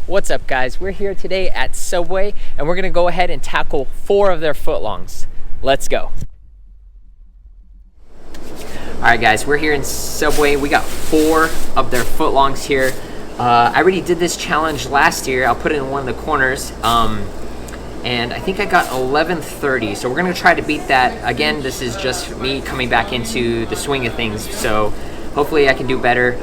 What's up, guys? We're here today at Subway and we're gonna go ahead and tackle 4 of their footlongs. Let's go. All right, guys, we're here in Subway. We got 4 of their footlongs here. I already did this challenge last year. I'll put it in one of the corners. And I think I got 11:30, so we're gonna try to beat that. Again, this is just me coming back into the swing of things, so hopefully I can do better.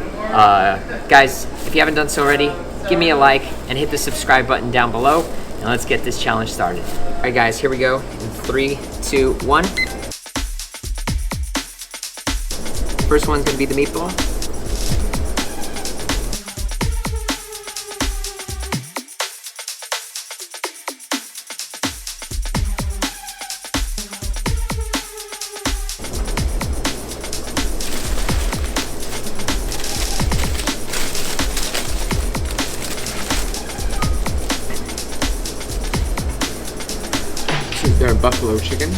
Guys, if you haven't done so already, give me a like and hit the subscribe button down below, and let's get this challenge started. All right, guys, here we go. In 3, 2, 1. First one's gonna be the meatball. This is their buffalo chicken.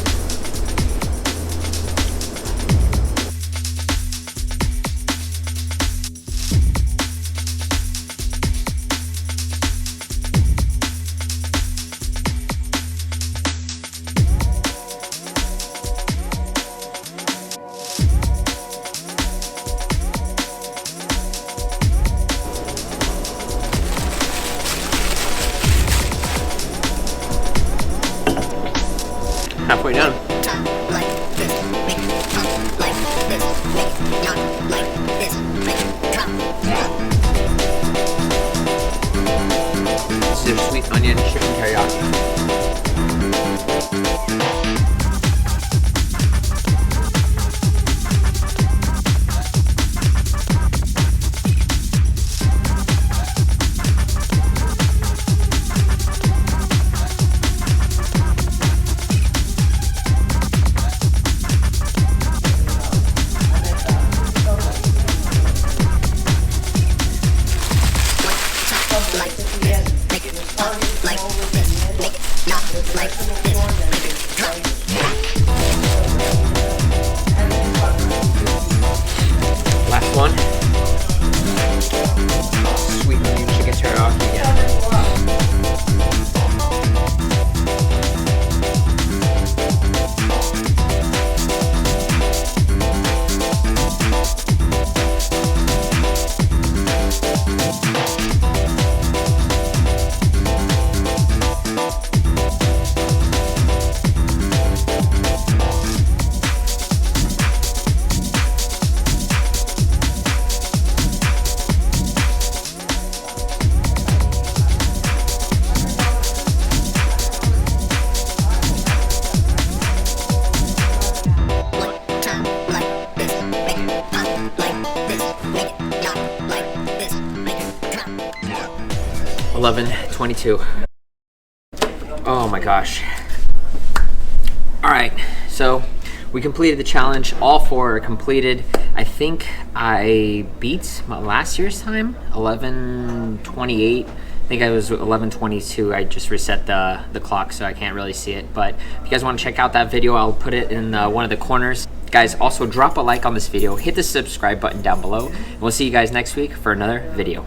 Halfway done. This is their sweet onion chicken teriyaki. Last one. Sweet onion chicken teriyaki again. $11.22. Oh my gosh. All right, so we completed the challenge. All 4 are completed. I think I beat my last year's time, 11:28. I think I was 11:22. I just reset the clock, so I can't really see it. But if you guys want to check out that video, I'll put it in one of the corners. Guys, also drop a like on this video, hit the subscribe button down below, and we'll see you guys next week for another video.